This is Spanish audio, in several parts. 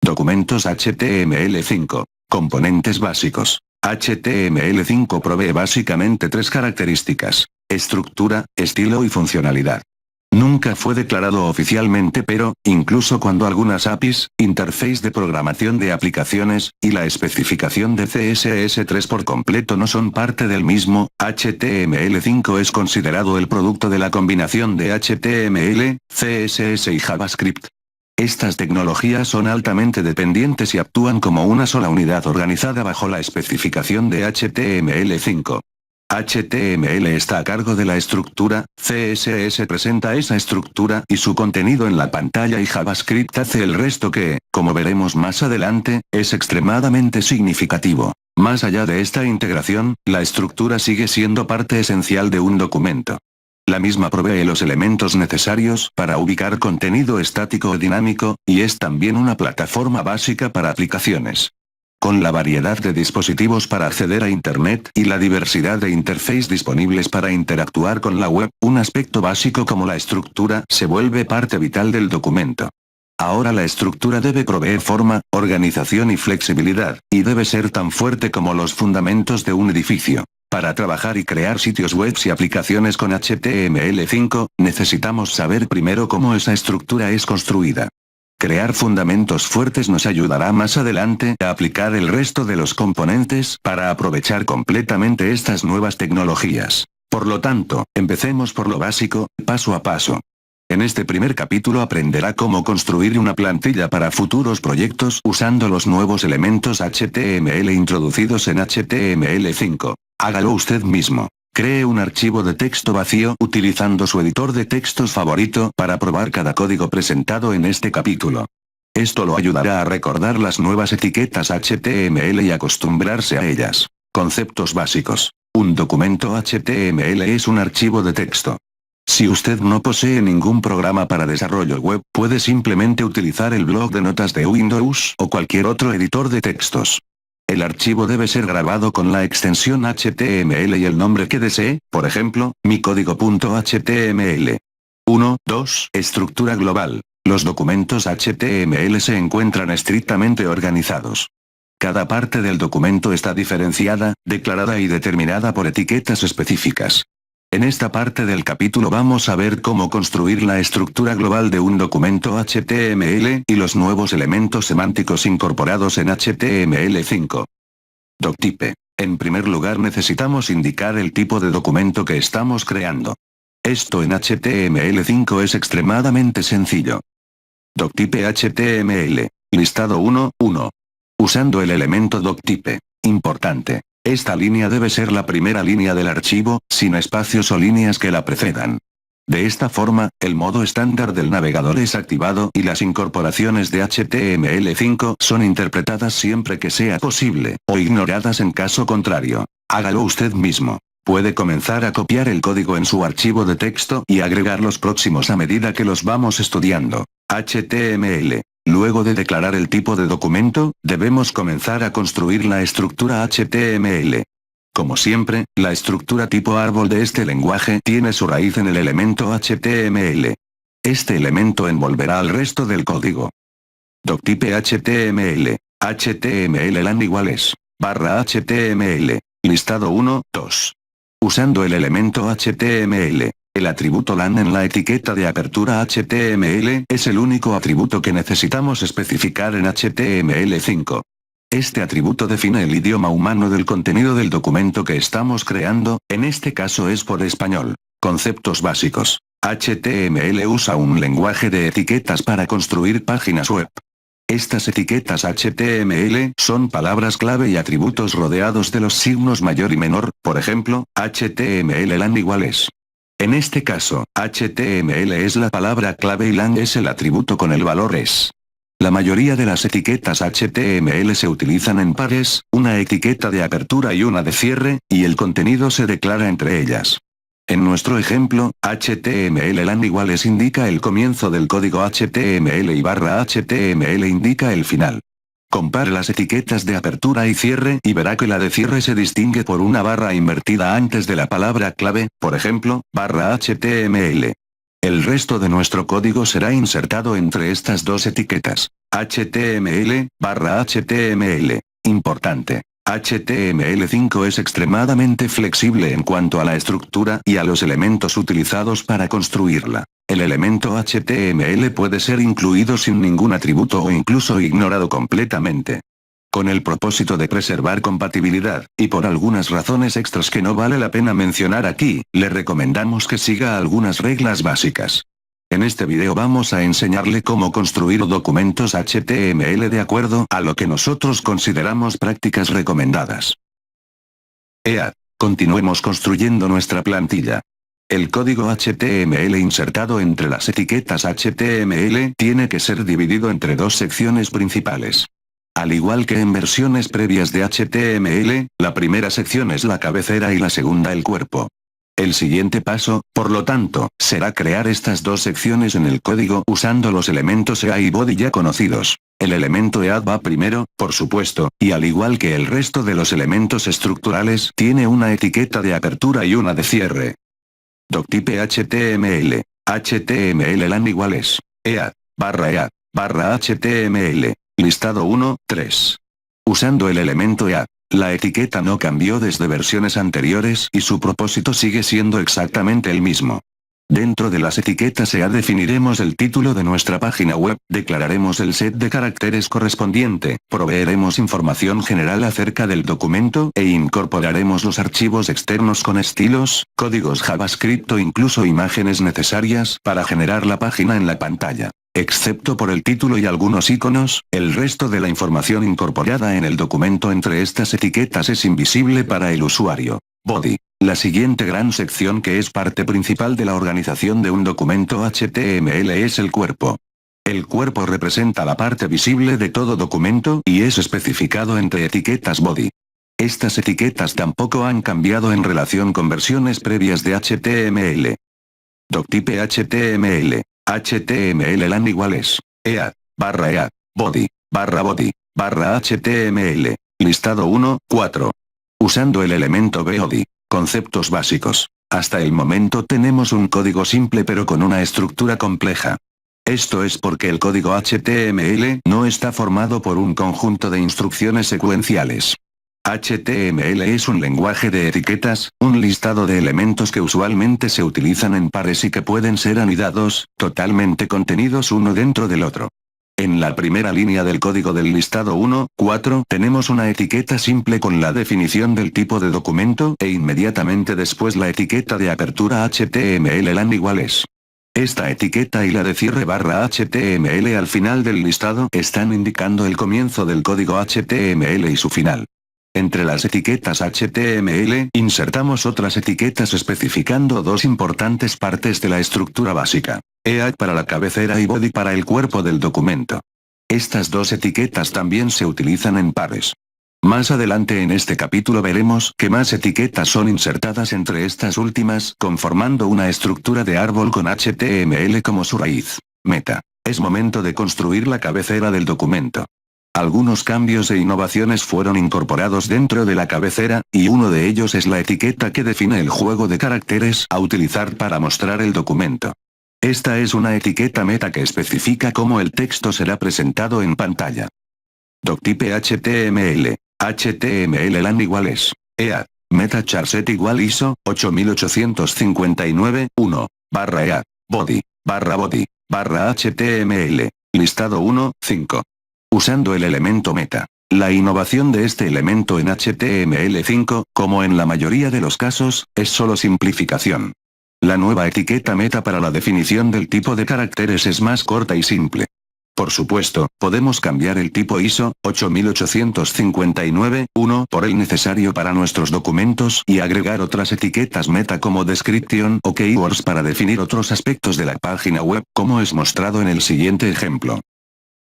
Documentos HTML5. Componentes básicos. HTML5 provee básicamente tres características: estructura, estilo y funcionalidad. Nunca fue declarado oficialmente, pero, incluso cuando algunas APIs, interface de programación de aplicaciones, y la especificación de CSS3 por completo no son parte del mismo, HTML5 es considerado el producto de la combinación de HTML, CSS y JavaScript. Estas tecnologías son altamente dependientes y actúan como una sola unidad organizada bajo la especificación de HTML5. HTML está a cargo de la estructura, CSS presenta esa estructura y su contenido en la pantalla y JavaScript hace el resto que, como veremos más adelante, es extremadamente significativo. Más allá de esta integración, la estructura sigue siendo parte esencial de un documento. La misma provee los elementos necesarios para ubicar contenido estático o dinámico, y es también una plataforma básica para aplicaciones. Con la variedad de dispositivos para acceder a Internet y la diversidad de interfaces disponibles para interactuar con la web, un aspecto básico como la estructura se vuelve parte vital del documento. Ahora la estructura debe proveer forma, organización y flexibilidad, y debe ser tan fuerte como los fundamentos de un edificio. Para trabajar y crear sitios web y aplicaciones con HTML5, necesitamos saber primero cómo esa estructura es construida. Crear fundamentos fuertes nos ayudará más adelante a aplicar el resto de los componentes para aprovechar completamente estas nuevas tecnologías. Por lo tanto, empecemos por lo básico, paso a paso. En este primer capítulo aprenderá cómo construir una plantilla para futuros proyectos usando los nuevos elementos HTML introducidos en HTML5. Hágalo usted mismo. Cree un archivo de texto vacío utilizando su editor de textos favorito para probar cada código presentado en este capítulo. Esto lo ayudará a recordar las nuevas etiquetas HTML y acostumbrarse a ellas. Conceptos básicos. Un documento HTML es un archivo de texto. Si usted no posee ningún programa para desarrollo web, puede simplemente utilizar el bloc de notas de Windows o cualquier otro editor de textos. El archivo debe ser grabado con la extensión HTML y el nombre que desee, por ejemplo, mi código.html. 1. 2. Estructura global. Los documentos HTML se encuentran estrictamente organizados. Cada parte del documento está diferenciada, declarada y determinada por etiquetas específicas. En esta parte del capítulo vamos a ver cómo construir la estructura global de un documento HTML y los nuevos elementos semánticos incorporados en HTML5. Doctype. En primer lugar necesitamos indicar el tipo de documento que estamos creando. Esto en HTML5 es extremadamente sencillo. Doctype HTML. Listado 1.1. Usando el elemento doctype. Importante. Esta línea debe ser la primera línea del archivo, sin espacios o líneas que la precedan. De esta forma, el modo estándar del navegador es activado y las incorporaciones de HTML5 son interpretadas siempre que sea posible, o ignoradas en caso contrario. Hágalo usted mismo. Puede comenzar a copiar el código en su archivo de texto y agregar los próximos a medida que los vamos estudiando. HTML. Luego de declarar el tipo de documento, debemos comenzar a construir la estructura HTML. Como siempre, la estructura tipo árbol de este lenguaje tiene su raíz en el elemento HTML. Este elemento envolverá al resto del código. Doctype HTML. HTML_lan iguales /HTML. Listado 1, 2. Usando el elemento HTML. El atributo lan en la etiqueta de apertura HTML es el único atributo que necesitamos especificar en HTML5. Este atributo define el idioma humano del contenido del documento que estamos creando, en este caso es por español. Conceptos básicos. HTML usa un lenguaje de etiquetas para construir páginas web. Estas etiquetas HTML son palabras clave y atributos rodeados de los signos mayor y menor, por ejemplo, HTML_lan iguales. En este caso, HTML es la palabra clave y lan es el atributo con el valor es. La mayoría de las etiquetas HTML se utilizan en pares, una etiqueta de apertura y una de cierre, y el contenido se declara entre ellas. En nuestro ejemplo, HTML_lan iguales indica el comienzo del código HTML y /HTML indica el final. Compare las etiquetas de apertura y cierre y verá que la de cierre se distingue por una barra invertida antes de la palabra clave, por ejemplo, /HTML. El resto de nuestro código será insertado entre estas dos etiquetas. HTML, /HTML. Importante. HTML5 es extremadamente flexible en cuanto a la estructura y a los elementos utilizados para construirla. El elemento HTML puede ser incluido sin ningún atributo o incluso ignorado completamente. Con el propósito de preservar compatibilidad, y por algunas razones extras que no vale la pena mencionar aquí, le recomendamos que siga algunas reglas básicas. En este video vamos a enseñarle cómo construir documentos HTML de acuerdo a lo que nosotros consideramos prácticas recomendadas. Continuemos construyendo nuestra plantilla. El código HTML insertado entre las etiquetas HTML tiene que ser dividido entre dos secciones principales. Al igual que en versiones previas de HTML, la primera sección es la cabecera y la segunda el cuerpo. El siguiente paso, por lo tanto, será crear estas dos secciones en el código usando los elementos EA y Body ya conocidos. El elemento EA va primero, por supuesto, y al igual que el resto de los elementos estructurales, tiene una etiqueta de apertura y una de cierre. Doctype HTML. HTML LAN iguales. EA, /EA, /HTML. Listado 1, 3. Usando el elemento EA. La etiqueta no cambió desde versiones anteriores y su propósito sigue siendo exactamente el mismo. Dentro de las etiquetas EA definiremos el título de nuestra página web, declararemos el set de caracteres correspondiente, proveeremos información general acerca del documento e incorporaremos los archivos externos con estilos, códigos JavaScript o incluso imágenes necesarias para generar la página en la pantalla. Excepto por el título y algunos iconos, el resto de la información incorporada en el documento entre estas etiquetas es invisible para el usuario. Body. La siguiente gran sección que es parte principal de la organización de un documento HTML es el cuerpo. El cuerpo representa la parte visible de todo documento y es especificado entre etiquetas Body. Estas etiquetas tampoco han cambiado en relación con versiones previas de HTML. Doctype HTML. HTML LAN iguales. EA, /EA, Body, /Body, /HTML. Listado 1, 4. Usando el elemento Body. Conceptos básicos. Hasta el momento tenemos un código simple pero con una estructura compleja. Esto es porque el código HTML no está formado por un conjunto de instrucciones secuenciales. HTML es un lenguaje de etiquetas, un listado de elementos que usualmente se utilizan en pares y que pueden ser anidados, totalmente contenidos uno dentro del otro. En la primera línea del código del listado 1, 4 tenemos una etiqueta simple con la definición del tipo de documento e inmediatamente después la etiqueta de apertura HTML LAN iguales. Esta etiqueta y la de cierre /HTML al final del listado están indicando el comienzo del código HTML y su final. Entre las etiquetas HTML insertamos otras etiquetas especificando dos importantes partes de la estructura básica. EA para la cabecera y Body para el cuerpo del documento. Estas dos etiquetas también se utilizan en pares. Más adelante en este capítulo veremos que más etiquetas son insertadas entre estas últimas, conformando una estructura de árbol con HTML como su raíz. Meta. Es momento de construir la cabecera del documento. Algunos cambios e innovaciones fueron incorporados dentro de la cabecera, y uno de ellos es la etiqueta que define el juego de caracteres a utilizar para mostrar el documento. Esta es una etiqueta meta que especifica cómo el texto será presentado en pantalla. Doctype HTML. HTML LAN iguales. EA. Meta charset igual ISO, 8859, 1, /EA. Body, /Body, /HTML. Listado 1, 5. Usando el elemento meta. La innovación de este elemento en HTML5, como en la mayoría de los casos, es solo simplificación. La nueva etiqueta meta para la definición del tipo de caracteres es más corta y simple. Por supuesto, podemos cambiar el tipo ISO, 8859, 1 por el necesario para nuestros documentos y agregar otras etiquetas meta como description o keywords para definir otros aspectos de la página web, como es mostrado en el siguiente ejemplo.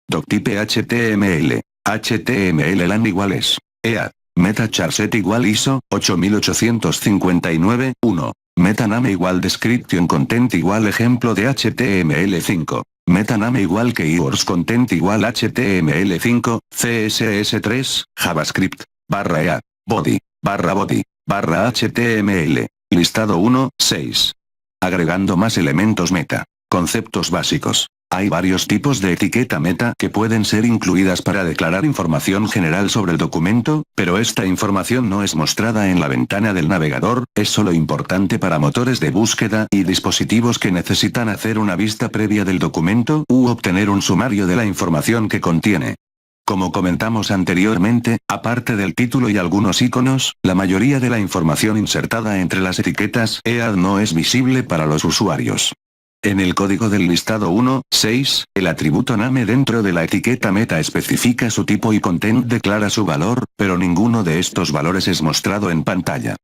Doctype HTML. HTML LAN iguales. EA. Meta charset igual ISO, 8859, 1. Meta name igual description content igual ejemplo de HTML5. Meta name igual keywords content igual HTML5, CSS3, JavaScript, /EA. Body, /Body, /HTML. Listado 1, 6. Agregando más elementos meta. Conceptos básicos. Hay varios tipos de etiqueta meta que pueden ser incluidas para declarar información general sobre el documento, pero esta información no es mostrada en la ventana del navegador, es solo importante para motores de búsqueda y dispositivos que necesitan hacer una vista previa del documento u obtener un sumario de la información que contiene. Como comentamos anteriormente, aparte del título y algunos iconos, la mayoría de la información insertada entre las etiquetas EAD no es visible para los usuarios. En el código del listado 1.6, el atributo name dentro de la etiqueta meta especifica su tipo y content declara su valor, pero ninguno de estos valores es mostrado en pantalla.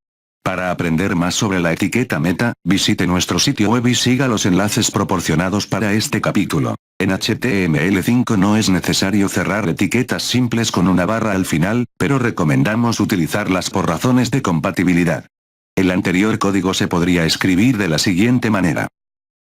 Para aprender más sobre la etiqueta meta, visite nuestro sitio web y siga los enlaces proporcionados para este capítulo. En HTML5 no es necesario cerrar etiquetas simples con una barra al final, pero recomendamos utilizarlas por razones de compatibilidad. El anterior código se podría escribir de la siguiente manera.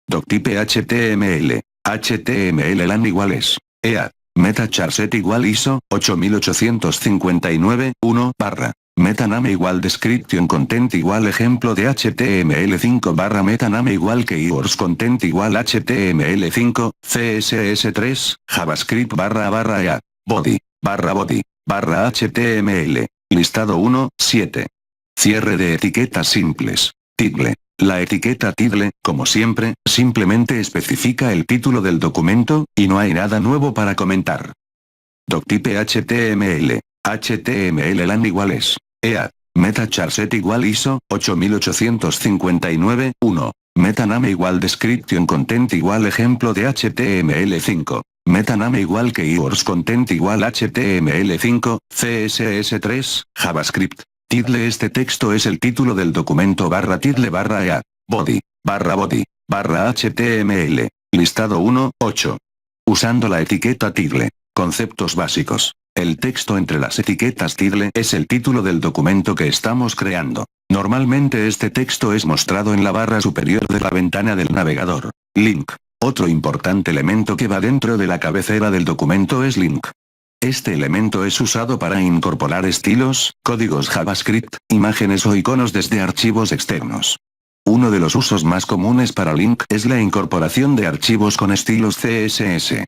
Doctype HTML. HTML LAN iguales. EAD. Meta charset igual ISO, 8859, 1, barra. Meta name igual description content igual ejemplo de HTML5 barra meta name igual keywords content igual HTML5, CSS3, JavaScript barra EAD. Body, barra HTML. Listado 1.7. Cierre de etiquetas simples. Title. La etiqueta title, como siempre, simplemente especifica el título del documento, y no hay nada nuevo para comentar. Doctype HTML. HTML LAN iguales. EAD. Meta charset igual ISO, 8859, 1. Meta name igual description content igual ejemplo de HTML5. Meta name igual keywords content igual HTML5, CSS3, JavaScript. Title. Este texto es el título del documento barra title barra EAD. Body, barra HTML. Listado 1.8. Usando la etiqueta title. Conceptos básicos. El texto entre las etiquetas title es el título del documento que estamos creando. Normalmente este texto es mostrado en la barra superior de la ventana del navegador. Link. Otro importante elemento que va dentro de la cabecera del documento es link. Este elemento es usado para incorporar estilos, códigos JavaScript, imágenes o iconos desde archivos externos. Uno de los usos más comunes para link es la incorporación de archivos con estilos CSS.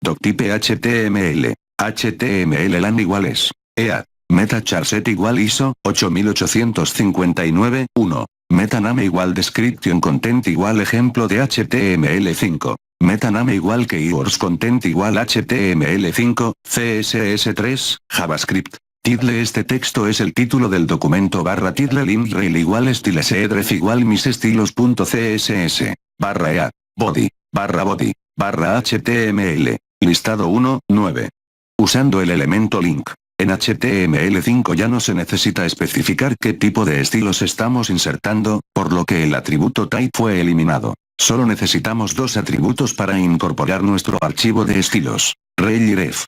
Doctype HTML. HTML LAN iguales. EAD. Meta charset igual ISO, 8859, 1. Meta name igual description content igual ejemplo de HTML5. Meta name igual keywords content igual HTML5, CSS3, JavaScript. Title. Este texto es el título del documento barra title link rel igual stylesedref igual misestilos.css, barra EAD. Body, barra HTML. Listado 1.9. Usando el elemento link. En HTML5 ya no se necesita especificar qué tipo de estilos estamos insertando, por lo que el atributo type fue eliminado. Solo necesitamos dos atributos para incorporar nuestro archivo de estilos, rel y ref.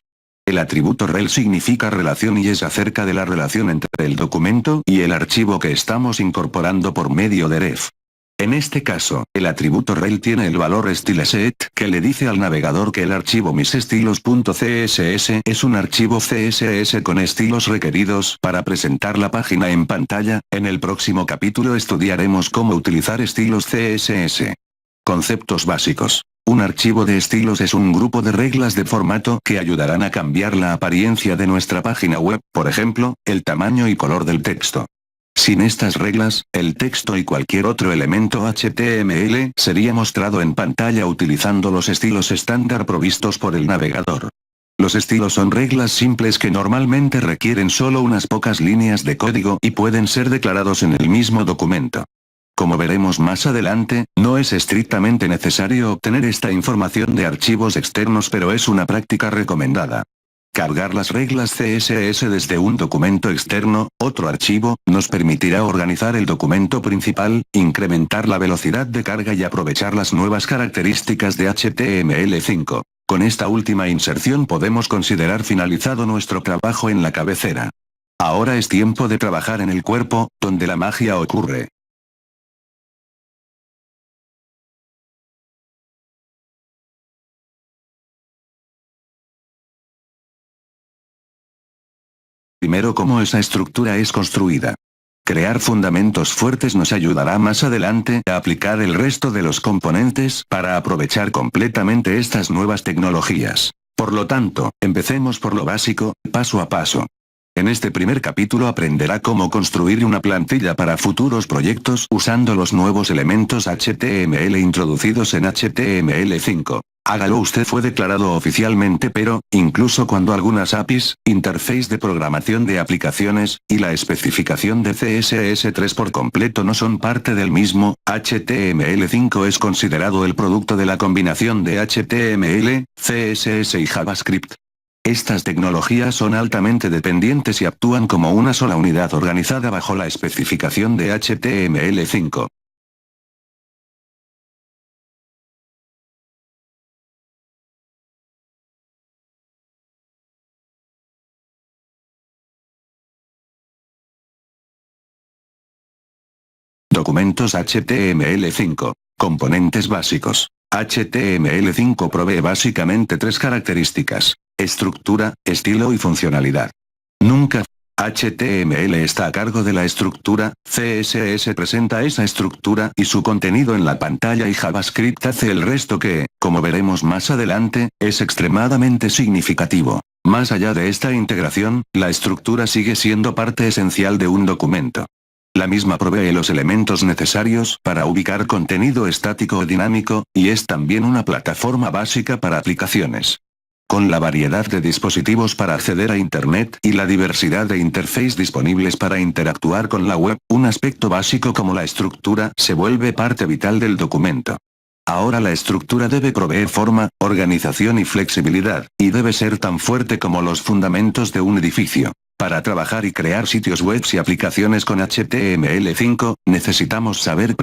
El atributo rel significa relación y es acerca de la relación entre el documento y el archivo que estamos incorporando por medio de ref. En este caso, el atributo rel tiene el valor styleset que le dice al navegador que el archivo misestilos.css es un archivo CSS con estilos requeridos para presentar la página en pantalla. En el próximo capítulo estudiaremos cómo utilizar estilos CSS. Conceptos básicos. Un archivo de estilos es un grupo de reglas de formato que ayudarán a cambiar la apariencia de nuestra página web, por ejemplo, el tamaño y color del texto. Sin estas reglas, el texto y cualquier otro elemento HTML sería mostrado en pantalla utilizando los estilos estándar provistos por el navegador. Los estilos son reglas simples que normalmente requieren solo unas pocas líneas de código y pueden ser declarados en el mismo documento. Como veremos más adelante, no es estrictamente necesario obtener esta información de archivos externos, pero es una práctica recomendada. Cargar las reglas CSS desde un documento externo, otro archivo, nos permitirá organizar el documento principal, incrementar la velocidad de carga y aprovechar las nuevas características de HTML5. Con esta última inserción podemos considerar finalizado nuestro trabajo en la cabecera. Ahora es tiempo de trabajar en el cuerpo, donde la magia ocurre. Primero, cómo esa estructura es construida. Crear fundamentos fuertes nos ayudará más adelante a aplicar el resto de los componentes para aprovechar completamente estas nuevas tecnologías. Por lo tanto, empecemos por lo básico, paso a paso. En este primer capítulo aprenderá cómo construir una plantilla para futuros proyectos usando los nuevos elementos HTML introducidos en HTML5. Hágalo. Usted fue declarado oficialmente, pero, incluso cuando algunas APIs, interface de programación de aplicaciones, y la especificación de CSS3 por completo no son parte del mismo, HTML5 es considerado el producto de la combinación de HTML, CSS y JavaScript. Estas tecnologías son altamente dependientes y actúan como una sola unidad organizada bajo la especificación de HTML5. Documentos HTML5. Componentes básicos. HTML5 provee básicamente tres características: estructura, estilo y funcionalidad. Nunca HTML está a cargo de la estructura, CSS presenta esa estructura y su contenido en la pantalla y JavaScript hace el resto que, como veremos más adelante, es extremadamente significativo. Más allá de esta integración, la estructura sigue siendo parte esencial de un documento. La misma provee los elementos necesarios para ubicar contenido estático o dinámico, y es también una plataforma básica para aplicaciones. Con la variedad de dispositivos para acceder a Internet y la diversidad de interfaces disponibles para interactuar con la web, un aspecto básico como la estructura se vuelve parte vital del documento. Ahora la estructura debe proveer forma, organización y flexibilidad, y debe ser tan fuerte como los fundamentos de un edificio. Para trabajar y crear sitios web y aplicaciones con HTML5, necesitamos saber